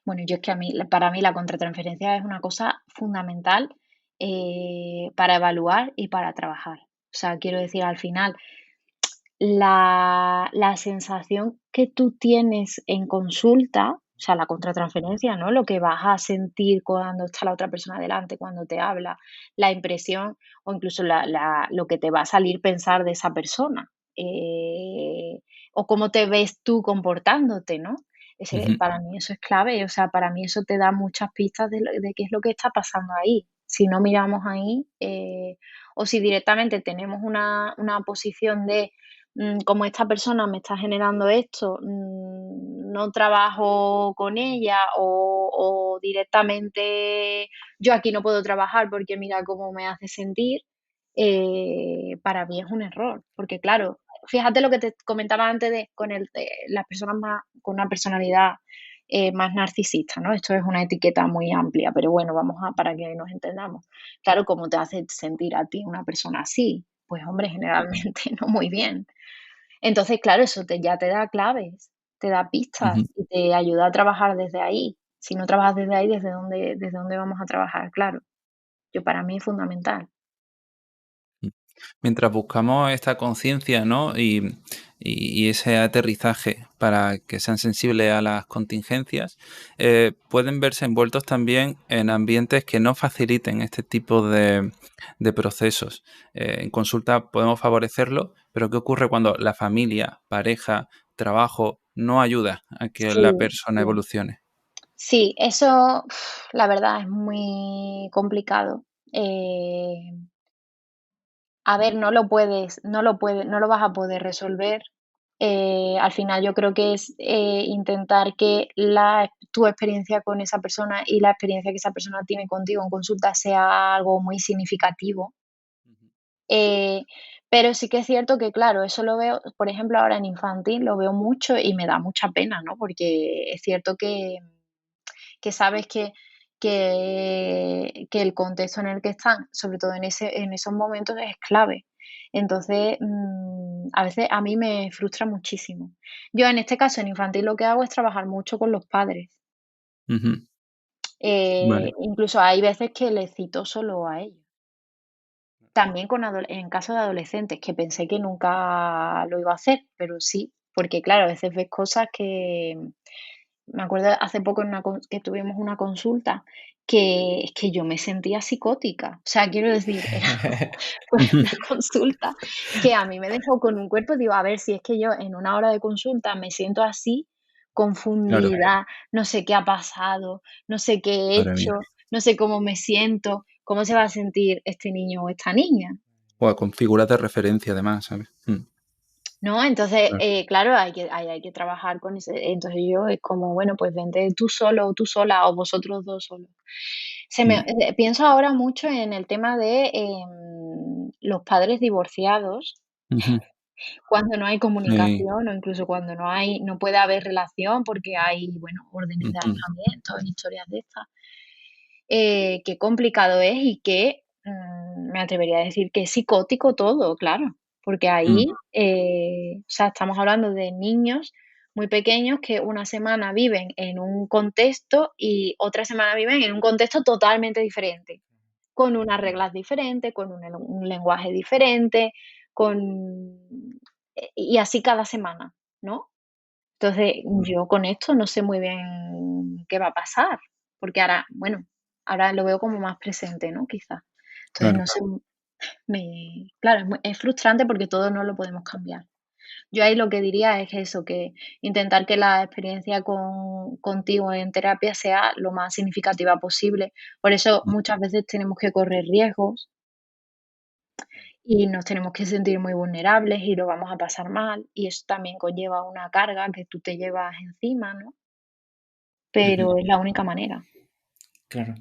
Bueno, yo es que para mí la contratransferencia es una cosa fundamental para evaluar y para trabajar. O sea, quiero decir, al final, la sensación que tú tienes en consulta, o sea, la contratransferencia, ¿no? Lo que vas a sentir cuando está la otra persona delante, cuando te habla, la impresión o incluso lo que te va a salir pensar de esa persona, o cómo te ves tú comportándote, ¿no? ujú, Para mí eso es clave, o sea, para mí eso te da muchas pistas de qué es lo que está pasando ahí. Si no miramos ahí, o si directamente tenemos una posición de como esta persona me está generando esto, no trabajo con ella o directamente yo aquí no puedo trabajar porque mira cómo me hace sentir, para mí es un error. Porque claro, fíjate lo que te comentaba antes de con las personas más con una personalidad más narcisista, ¿no? Esto es una etiqueta muy amplia, pero bueno, vamos a para que nos entendamos. Claro, ¿cómo te hace sentir a ti una persona así? Pues hombre, generalmente no muy bien. Entonces, claro, eso ya te da claves, te da ujú. pistas y te ayuda a trabajar desde ahí. Si no trabajas desde ahí, ¿desde dónde vamos a trabajar? Claro, yo para mí es fundamental. Mientras buscamos esta conciencia, ¿no? Y ese aterrizaje para que sean sensibles a las contingencias, pueden verse envueltos también en ambientes que no faciliten este tipo de procesos. En consulta podemos favorecerlo, pero ¿qué ocurre cuando la familia, pareja, trabajo no ayuda a que Sí, la persona sí. evolucione? Sí, eso, la verdad es muy complicado. Eh, a ver, no lo vas a poder resolver. Al final yo creo que es intentar que tu experiencia con esa persona y la experiencia que esa persona tiene contigo en consulta sea algo muy significativo. Eh, pero sí que es cierto que, claro, eso lo veo, por ejemplo, ahora en infantil lo veo mucho y me da mucha pena, ¿no? Porque es cierto que sabes que el contexto en el que están, sobre todo en esos momentos, es clave. Entonces, a veces a mí me frustra muchísimo. Yo en este caso, en infantil, lo que hago es trabajar mucho con los padres. Ujú. Vale. Incluso hay veces que les cito solo a ellos. También en caso de adolescentes, que pensé que nunca lo iba a hacer, pero sí, porque claro, a veces ves cosas que me acuerdo hace poco que tuvimos una consulta que es que yo me sentía psicótica. O sea, quiero decir, era fue Ujú. una consulta que a mí me dejó con un cuerpo, digo, a ver si es que yo en una hora de consulta me siento así, Claro, confundida, no sé qué ha pasado, no sé qué he madre mía. hecho, no sé cómo me siento, cómo se va a sentir este niño o esta niña. Buah, con figuras de referencia además, ¿sabes? ¿No? Entonces, Claro. claro, hay que trabajar con ese entonces yo es como, bueno, pues vente tú solo o tú sola o vosotros 2 solos. Mm. Pienso ahora mucho en el tema de, los padres divorciados, Ujú. cuando no hay Sí. comunicación o incluso cuando no puede haber relación porque hay, bueno, órdenes de Ujú. alejamiento, historias de estas. Qué complicado es y que, me atrevería a decir que es psicótico todo, claro, porque Mm. ahí, o sea, estamos hablando de niños muy pequeños que una semana viven en un contexto y otra semana viven en un contexto totalmente diferente, con unas reglas diferentes, con un lenguaje diferente, y así cada semana, ¿no? Entonces, yo con esto no sé muy bien qué va a pasar, porque ahora, bueno, ahora lo veo como más presente, ¿no? Quizás. Entonces, Claro. no sé, claro, es frustrante porque todo no lo podemos cambiar. Yo ahí lo que diría es eso, que intentar que la experiencia contigo en terapia sea lo más significativa posible. Por eso muchas veces tenemos que correr riesgos y nos tenemos que sentir muy vulnerables y lo vamos a pasar mal, y eso también conlleva una carga que tú te llevas encima, ¿no? Ujú. Pero es la única manera. Claro.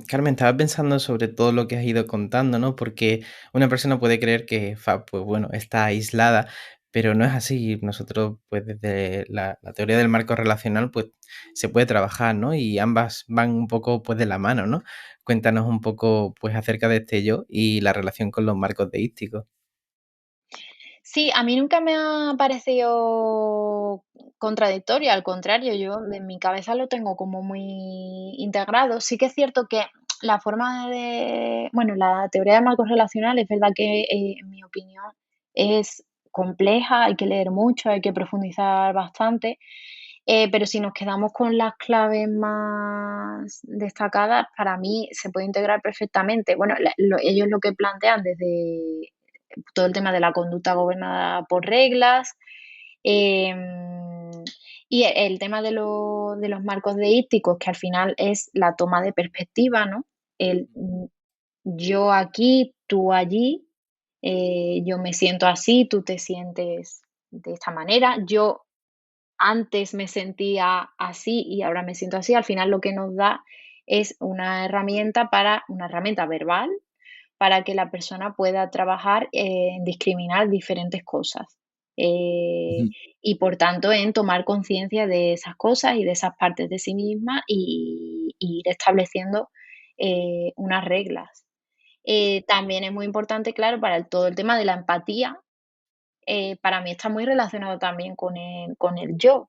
Carmen, estaba pensando sobre todo lo que has ido contando, ¿no? Porque una persona puede creer que, pues bueno, está aislada, pero no es así. Nosotros, pues desde la teoría del marco relacional, pues se puede trabajar, ¿no? Y ambas van un poco, pues de la mano, ¿no? Cuéntanos un poco, pues acerca de este yo y la relación con los marcos deísticos. Sí, a mí nunca me ha parecido contradictorio, al contrario, yo en mi cabeza lo tengo como muy integrado. Sí que es cierto que la forma de, bueno, la teoría de marcos relacionales es verdad que, en mi opinión, es compleja, hay que leer mucho, hay que profundizar bastante, pero si nos quedamos con las claves más destacadas, para mí se puede integrar perfectamente. Bueno, ellos lo que plantean desde todo el tema de la conducta gobernada por reglas, em, y el tema de los marcos deícticos, que al final es la toma de perspectiva, ¿no? El yo aquí, tú allí, yo me siento así, tú te sientes de esta manera, yo antes me sentía así y ahora me siento así. Al final lo que nos da es una herramienta verbal para que la persona pueda trabajar en discriminar diferentes cosas. Eh, Ujú. y por tanto en tomar conciencia de esas cosas y de esas partes de sí misma y ir estableciendo unas reglas. También es muy importante, claro, para todo el tema de la empatía, para mí está muy relacionado también con el yo,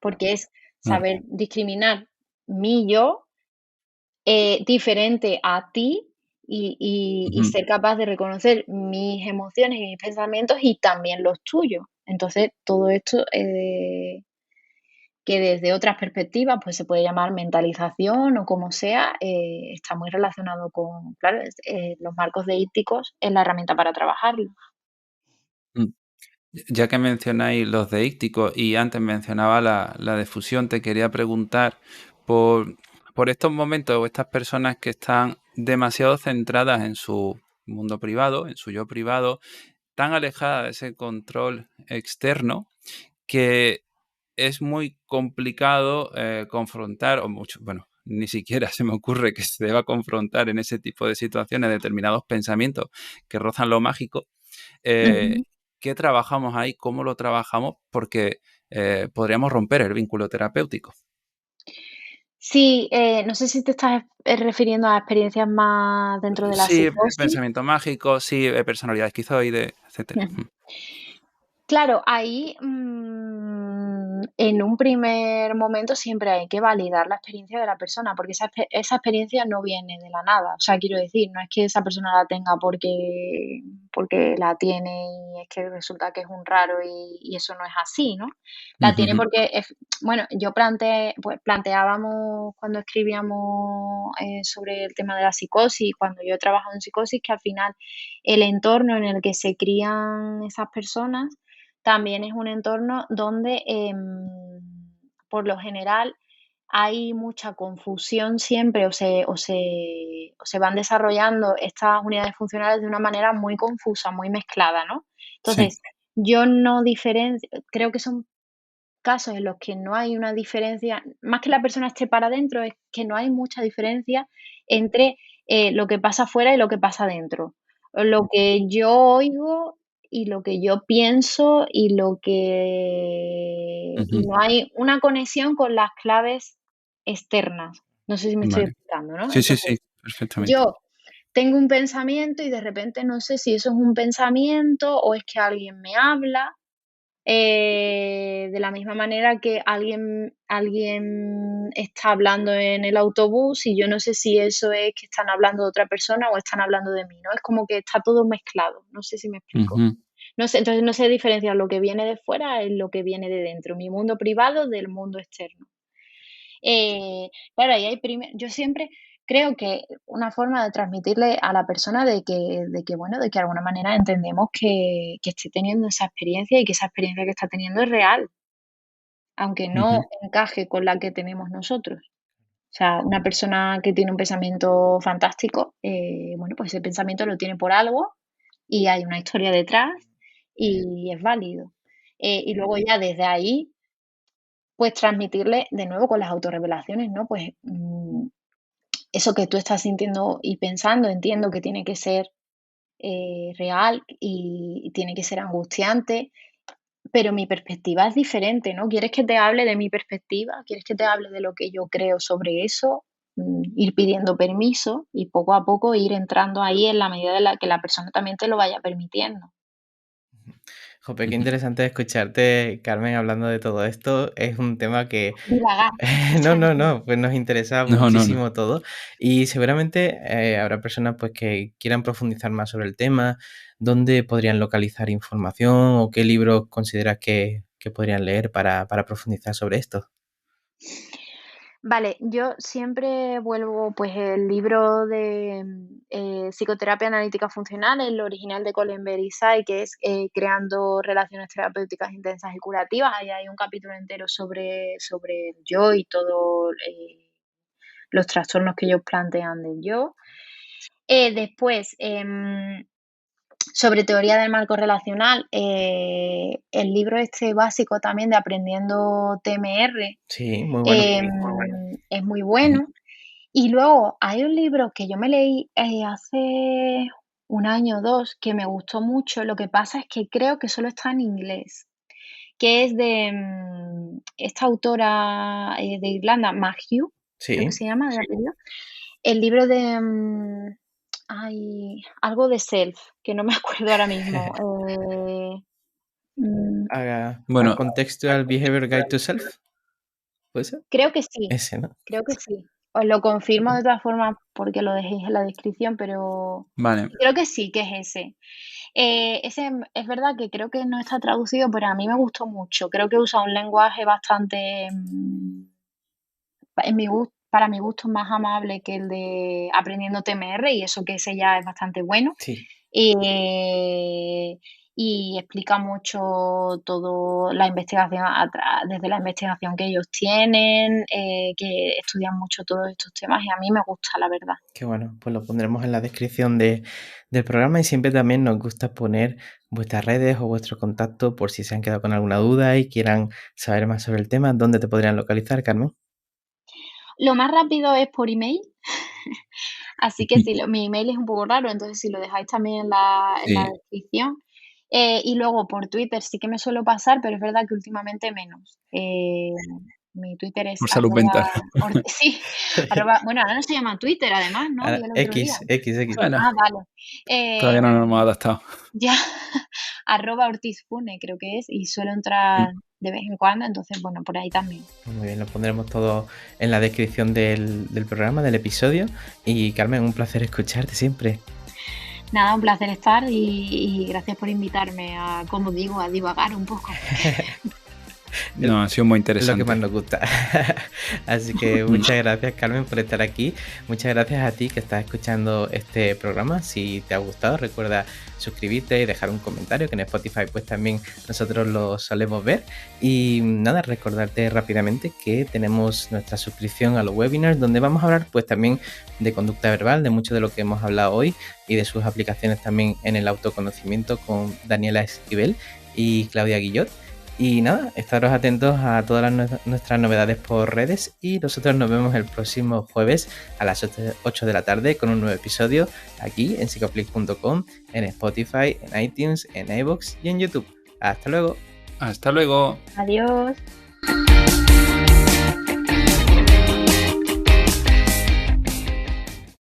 porque es Claro. saber discriminar mi yo diferente a ti y Ujú. ser capaz de reconocer mis emociones y mis pensamientos y también los tuyos. Entonces, todo esto que desde otras perspectivas pues se puede llamar mentalización o como sea, está muy relacionado con, claro, los marcos deícticos es la herramienta para trabajarlo. Mm. Ya que mencionáis los deícticos y antes mencionaba la difusión, te quería preguntar por, por estos momentos o estas personas que están demasiado centradas en su mundo privado, en su yo privado, tan alejadas de ese control externo que es muy complicado confrontar, o mucho, bueno, ni siquiera se me ocurre que se deba confrontar en ese tipo de situaciones determinados pensamientos que rozan lo mágico. Eh, Ujú. ¿Qué trabajamos ahí? ¿Cómo lo trabajamos? Porque podríamos romper el vínculo terapéutico. Sí, no sé si te estás refiriendo a experiencias más dentro de la Sí, psicosis. pensamiento mágico, sí, personalidad esquizoide, etcétera. Ujú. Claro, ahí, en un primer momento siempre hay que validar la experiencia de la persona, porque esa experiencia no viene de la nada. O sea, quiero decir, no es que esa persona la tenga porque la tiene y es que resulta que es un raro y eso no es así, ¿no? La tiene Ujú. porque bueno, pues planteábamos cuando escribíamos, sobre el tema de la psicosis, cuando yo he trabajado en psicosis, que al final el entorno en el que se crían esas personas también es un entorno donde, por lo general, hay mucha confusión siempre o se van desarrollando estas unidades funcionales de una manera muy confusa, muy mezclada, ¿no? Sí. Entonces, yo no diferencio, creo que son casos en los que no hay una diferencia, más que la persona esté para adentro, es que no hay mucha diferencia entre, lo que pasa afuera y lo que pasa dentro. Lo que yo oigo y lo que yo pienso y Ujú. no hay una conexión con las claves externas. No sé si me estoy Vale. explicando, ¿no? Sí, sí, sí, Entonces, perfectamente. yo tengo un pensamiento y de repente no sé si eso es un pensamiento o es que alguien me habla, de la misma manera que alguien está hablando en el autobús y yo no sé si eso es que están hablando de otra persona o están hablando de mí, ¿no? Es como que está todo mezclado, no sé si me explico. Ujú. No sé, entonces no sé diferenciar lo que viene de fuera en lo que viene de dentro, mi mundo privado del mundo externo. Claro, ahí hay yo siempre creo que una forma de transmitirle a la persona bueno, de que de alguna manera entendemos que esté teniendo esa experiencia y que esa experiencia que está teniendo es real, aunque no Ujú. encaje con la que tenemos nosotros. O sea, una persona que tiene un pensamiento fantástico, bueno, pues ese pensamiento lo tiene por algo y hay una historia detrás y es válido. Y luego ya desde ahí, pues transmitirle de nuevo con las autorrevelaciones, ¿no? Pues eso que tú estás sintiendo y pensando, entiendo que tiene que ser real y tiene que ser angustiante, pero mi perspectiva es diferente, ¿no? ¿Quieres que te hable de mi perspectiva? ¿Quieres que te hable de lo que yo creo sobre eso? Ir pidiendo permiso y poco a poco ir entrando ahí en la medida de la que la persona también te lo vaya permitiendo. Jope, qué Ujú. interesante escucharte, Carmen, hablando de todo esto. Es un tema que Divagar, no, escuchando. no, no, pues nos interesa No, no, no. muchísimo todo y seguramente habrá personas pues que quieran profundizar más sobre el tema, dónde podrían localizar información o qué libros consideras que podrían leer para profundizar sobre esto. Vale, yo siempre vuelvo, pues, el libro de Psicoterapia Analítica Funcional, el original de Colenberg y Say, que es Creando relaciones terapéuticas intensas y curativas. Ahí hay un capítulo entero sobre el yo y todos los trastornos que ellos plantean del yo. Después, sobre teoría del marco relacional, el libro este básico también de Aprendiendo TMR, Sí, muy bueno. es muy Ujú. bueno. Y luego hay un libro que yo me leí hace un año o dos que me gustó mucho. Lo que pasa es que creo que solo está en inglés, que es de esta autora de Irlanda, Matthew, creo que Sí, se llama de apellido. El libro de ay, algo de Self, que no me acuerdo ahora mismo. Mm, A Bueno, Contextual Behavior Guide to Self, ¿puede ser? Creo que sí, Ese, ¿no? creo que sí. Os lo confirmo Ujú. de todas formas porque lo dejéis en la descripción, pero vale. creo que sí, que es ese. Ese es verdad que creo que no está traducido, pero a mí me gustó mucho. Creo que usa un lenguaje bastante, para mi gusto, más amable que el de Aprendiendo TMR, y eso que ese ya es bastante bueno. Sí. Eh, y explica mucho todo la investigación, desde la investigación que ellos tienen, que estudian mucho todos estos temas, y a mí me gusta, la verdad. Qué bueno, pues lo pondremos en la descripción del programa y siempre también nos gusta poner vuestras redes o vuestro contacto por si se han quedado con alguna duda y quieran saber más sobre el tema. ¿Dónde te podrían localizar, Carmen? Lo más rápido es por email. Así que si mi email es un poco raro, entonces si lo dejáis también en la Sí, descripción. Y luego por Twitter sí que me suelo pasar, pero es verdad que últimamente menos. Mi Twitter es por salud mental. sí, bueno, ahora no se llama Twitter además, ¿no? Vi Ahora, el otro día. X. Bueno, Vale. todavía no nos hemos adaptado. Ya, @ortizfune creo que es, y suelo Mm. entrar de vez en cuando, entonces, bueno, por ahí también. Muy bien, lo pondremos todo en la descripción del programa, del episodio. Y Carmen, un placer escucharte siempre. Nada, un placer estar y gracias por invitarme a, como digo, a divagar un poco. No, ha sido muy Es lo que más interesante. nos gusta. Así que muchas gracias, Carmen, por estar aquí. Muchas gracias a ti que estás escuchando este programa. Si te ha gustado, recuerda suscribirte y dejar un comentario, que en Spotify pues también nosotros lo solemos ver. Y nada, recordarte rápidamente que tenemos nuestra suscripción a los webinars, donde vamos a hablar pues también de conducta verbal, de mucho de lo que hemos hablado hoy y de sus aplicaciones también en el autoconocimiento con Daniela Esquivel y Claudia Guillot. Y nada, estaros atentos a todas nuestras novedades por redes y nosotros nos vemos el próximo jueves a las 8 de la tarde con un nuevo episodio aquí en psicoflix.com, en Spotify, en iTunes, en iVoox y en YouTube. Hasta luego. Hasta luego. Adiós.